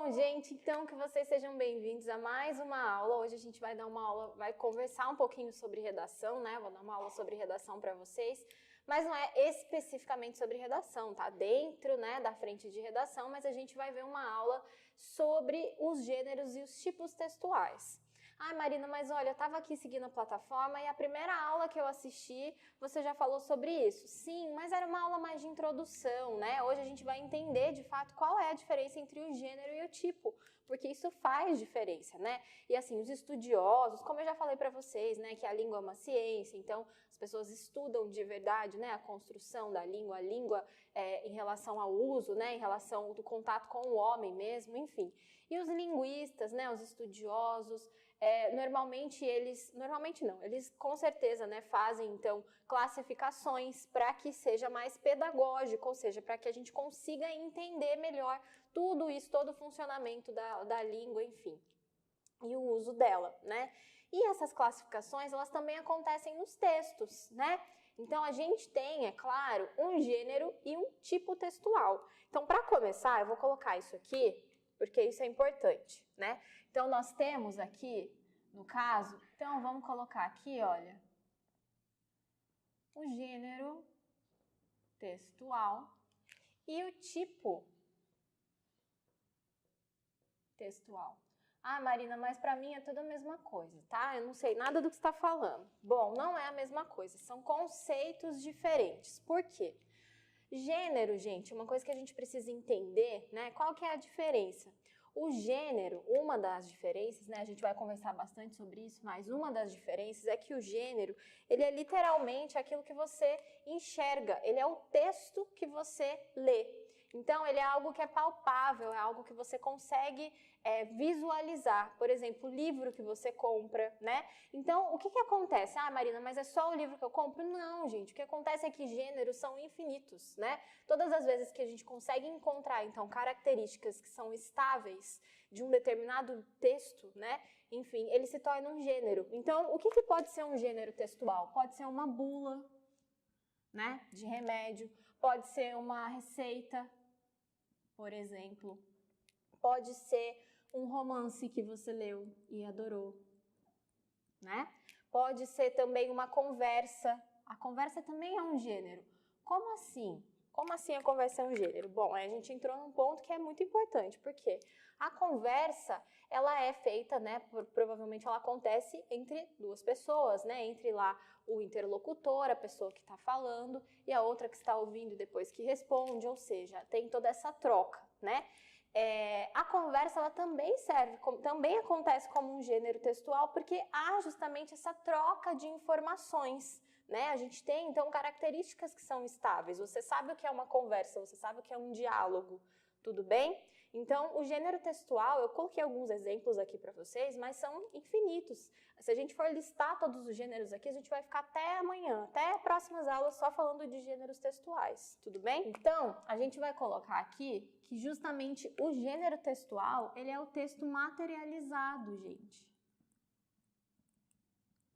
Bom, gente, então que vocês sejam bem-vindos a mais uma aula. Hoje a gente vai dar uma aula, vai conversar um pouquinho sobre redação, né? Vou dar uma aula sobre redação para vocês, mas não é especificamente sobre redação, tá? Dentro, né, da frente de redação, mas a gente vai ver uma aula sobre os gêneros e os tipos textuais. Ai, Marina, mas olha, eu estava aqui seguindo a plataforma e a primeira aula que eu assisti, você já falou sobre isso. Sim, mas era uma aula mais de introdução, né? Hoje a gente vai entender, de fato, qual é a diferença entre o gênero e o tipo, porque isso faz diferença, né? E assim, os estudiosos, como eu já falei para vocês, né, que a língua é uma ciência, então as pessoas estudam de verdade, né, a construção da língua, a língua em relação ao uso, né, em relação do contato com o homem mesmo, enfim. E os linguistas, né, os estudiosos, eles com certeza, né, fazem então classificações para que seja mais pedagógico, ou seja, para que a gente consiga entender melhor tudo isso, todo o funcionamento da língua, enfim, e o uso dela, né? E essas classificações, elas também acontecem nos textos, né? Então, a gente tem, é claro, um gênero e um tipo textual. Então, para começar, eu vou colocar isso aqui, porque isso é importante, né? Então, nós temos aqui, no caso, então vamos colocar aqui, olha, o gênero textual e o tipo textual. Ah, Marina, mas para mim é tudo a mesma coisa, tá? Eu não sei nada do que você está falando. Bom, não é a mesma coisa, são conceitos diferentes. Por quê? Gênero, gente, uma coisa que a gente precisa entender, né? Qual que é a diferença? O gênero, uma das diferenças, né? A gente vai conversar bastante sobre isso, mas uma das diferenças é que o gênero, ele é literalmente aquilo que você enxerga, ele é o texto que você lê. Então, ele é algo que é palpável, é algo que você consegue visualizar. Por exemplo, o livro que você compra, né? Então, o que acontece? Ah, Marina, mas é só o livro que eu compro? Não, gente. O que acontece é que gêneros são infinitos, né? Todas as vezes que a gente consegue encontrar, então, características que são estáveis de um determinado texto, né? Enfim, ele se torna um gênero. Então, o que pode ser um gênero textual? Pode ser uma bula, né? De remédio. Pode ser uma receita, por exemplo. Pode ser um romance que você leu e adorou, né? Pode ser também uma conversa. A conversa também é um gênero. Como assim? Como assim a conversa é um gênero? Bom, a gente entrou num ponto que é muito importante, porque a conversa, ela é feita, né, provavelmente ela acontece entre duas pessoas, né, entre lá o interlocutor, a pessoa que está falando, e a outra que está ouvindo depois que responde, ou seja, tem toda essa troca, né? A conversa ela também também acontece como um gênero textual, porque há justamente essa troca de informações, né? A gente tem então características que são estáveis. Você sabe o que é uma conversa, você sabe o que é um diálogo, tudo bem? Então, o gênero textual, eu coloquei alguns exemplos aqui para vocês, mas são infinitos. Se a gente for listar todos os gêneros aqui, a gente vai ficar até amanhã, até próximas aulas só falando de gêneros textuais, tudo bem? Então, a gente vai colocar aqui que justamente o gênero textual, ele é o texto materializado, gente.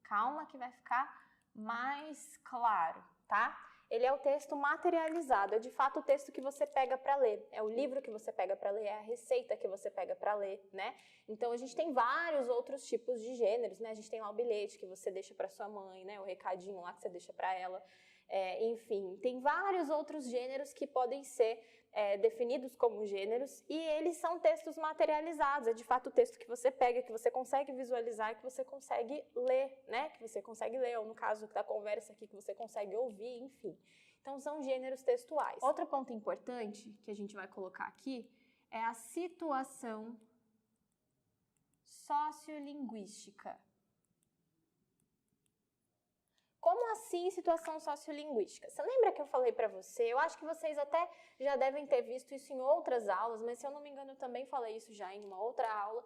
Calma que vai ficar mais claro, tá? Ele é o texto materializado, é de fato o texto que você pega para ler, é o livro que você pega para ler, é a receita que você pega para ler, né? Então a gente tem vários outros tipos de gêneros, né? A gente tem lá o bilhete que você deixa para sua mãe, né? O recadinho lá que você deixa para ela. Enfim, tem vários outros gêneros que podem ser definidos como gêneros e eles são textos materializados, é de fato o texto que você pega, que você consegue visualizar, que você consegue ler, né? Que você consegue ler, ou no caso da conversa aqui, que você consegue ouvir, enfim. Então, são gêneros textuais. Outro ponto importante que a gente vai colocar aqui é a situação sociolinguística. Como assim situação sociolinguística? Você lembra que eu falei para você? Eu acho que vocês até já devem ter visto isso em outras aulas, mas se eu não me engano eu também falei isso já em uma outra aula.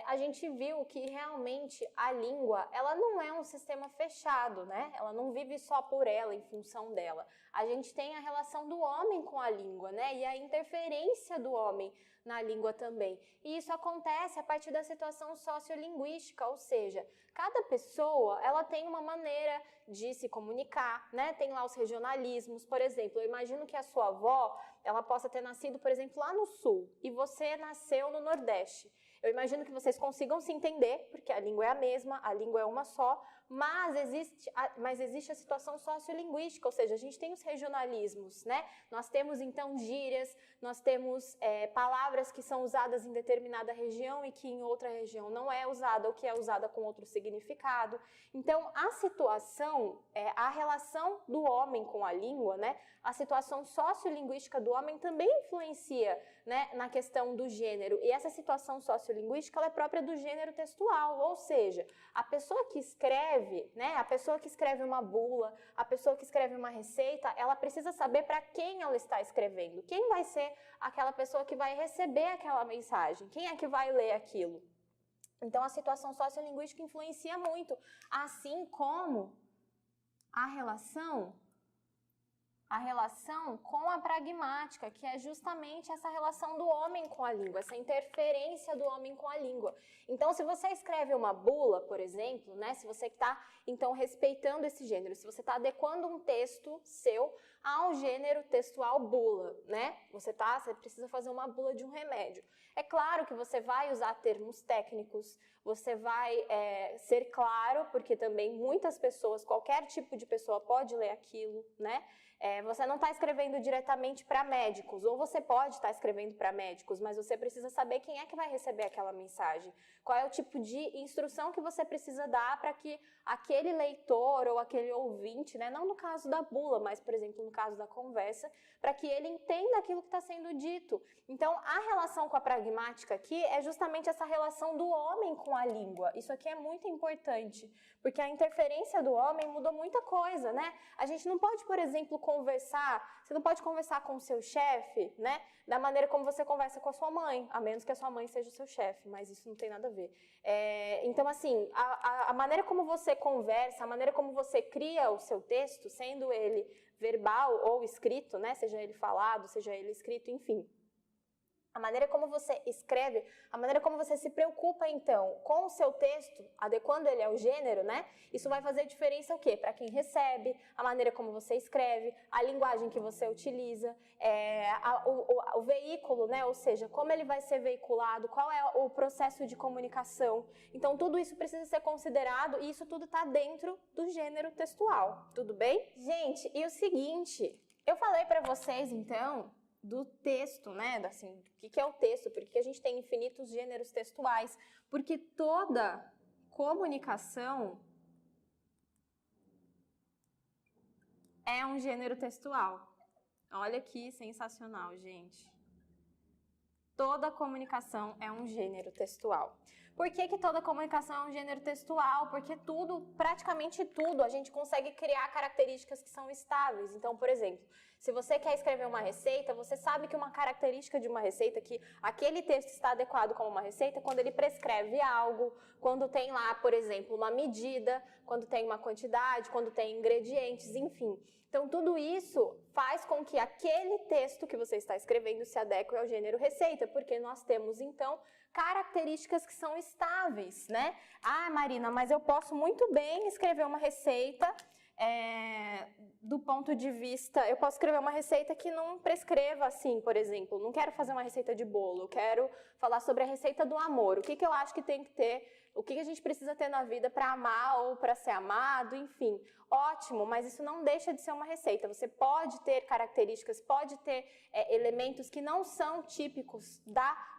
a gente viu que realmente a língua, ela não é um sistema fechado, né? Ela não vive só por ela, em função dela. A gente tem a relação do homem com a língua, né? E a interferência do homem na língua também. E isso acontece a partir da situação sociolinguística, ou seja, cada pessoa, ela tem uma maneira de se comunicar, né? Tem lá os regionalismos, por exemplo, eu imagino que a sua avó, ela possa ter nascido, por exemplo, lá no sul, e você nasceu no Nordeste. Eu imagino que vocês consigam se entender, porque a língua é a mesma, a língua é uma só, mas existe a situação sociolinguística, ou seja, a gente tem os regionalismos, né? Nós temos, então, gírias, nós temos palavras que são usadas em determinada região e que em outra região não é usada, ou que é usada com outro significado. Então, a situação, a relação do homem com a língua, né? A situação sociolinguística do homem também influencia, né, na questão do gênero. E essa situação sociolinguística, ela é própria do gênero textual, ou seja, a pessoa que escreve, né, a pessoa que escreve uma bula, a pessoa que escreve uma receita, ela precisa saber para quem ela está escrevendo. Quem vai ser aquela pessoa que vai receber aquela mensagem? Quem é que vai ler aquilo? Então, a situação sociolinguística influencia muito, assim como a relação com a pragmática, que é justamente essa relação do homem com a língua, essa interferência do homem com a língua. Então, se você escreve uma bula, por exemplo, né, se você está, então, respeitando esse gênero, se você está adequando um texto seu ao gênero textual bula, né, você precisa fazer uma bula de um remédio. É claro que você vai usar termos técnicos, você vai ser claro, porque também muitas pessoas, qualquer tipo de pessoa pode ler aquilo, né? Você não está escrevendo diretamente para médicos, ou você pode estar escrevendo para médicos, mas você precisa saber quem é que vai receber aquela mensagem. Qual é o tipo de instrução que você precisa dar para que aquele leitor ou aquele ouvinte, né, não no caso da bula, mas, por exemplo, no caso da conversa, para que ele entenda aquilo que está sendo dito. Então, a relação com a pragmática aqui é justamente essa relação do homem com a língua. Isso aqui é muito importante, porque a interferência do homem mudou muita coisa, né? A gente não pode, por exemplo, você não pode conversar com o seu chefe, né, da maneira como você conversa com a sua mãe, a menos que a sua mãe seja o seu chefe, mas isso não tem nada a ver. Então, assim, a maneira como você conversa, a maneira como você cria o seu texto, sendo ele verbal ou escrito, né, seja ele falado, seja ele escrito, enfim. A maneira como você escreve, a maneira como você se preocupa, então, com o seu texto, adequando ele ao gênero, né? Isso vai fazer diferença o quê? Para quem recebe, a maneira como você escreve, a linguagem que você utiliza, o veículo, né? Ou seja, como ele vai ser veiculado, qual é o processo de comunicação. Então, tudo isso precisa ser considerado e isso tudo está dentro do gênero textual, tudo bem? Gente, e o seguinte, eu falei para vocês, então, do texto, né, assim, o que é o texto, por que a gente tem infinitos gêneros textuais, porque toda comunicação é um gênero textual. Olha que sensacional, gente. Toda comunicação é um gênero textual. Por que toda comunicação é um gênero textual? Porque tudo, praticamente tudo, a gente consegue criar características que são estáveis. Então, por exemplo, se você quer escrever uma receita, você sabe que uma característica de uma receita, que aquele texto está adequado como uma receita, quando ele prescreve algo, quando tem lá, por exemplo, uma medida, quando tem uma quantidade, quando tem ingredientes, enfim. Então, tudo isso faz com que aquele texto que você está escrevendo se adeque ao gênero receita, porque nós temos, então, características que são estáveis, né? Ah, Marina, mas eu posso muito bem escrever uma receita do ponto de vista... Eu posso escrever uma receita que não prescreva assim, por exemplo. Não quero fazer uma receita de bolo, eu quero falar sobre a receita do amor. O que eu acho que tem que ter... O que a gente precisa ter na vida para amar ou para ser amado, enfim. Ótimo, mas isso não deixa de ser uma receita. Você pode ter características, pode ter elementos que não são típicos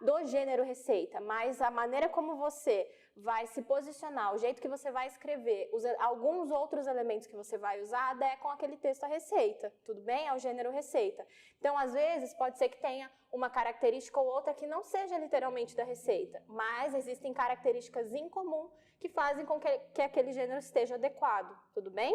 do gênero receita, mas a maneira como você vai se posicionar, o jeito que você vai escrever, alguns outros elementos que você vai usar adequam aquele texto à receita, tudo bem? Ao gênero receita. Então, às vezes, pode ser que tenha uma característica ou outra que não seja literalmente da receita, mas existem características em comum que fazem com que aquele gênero esteja adequado, tudo bem?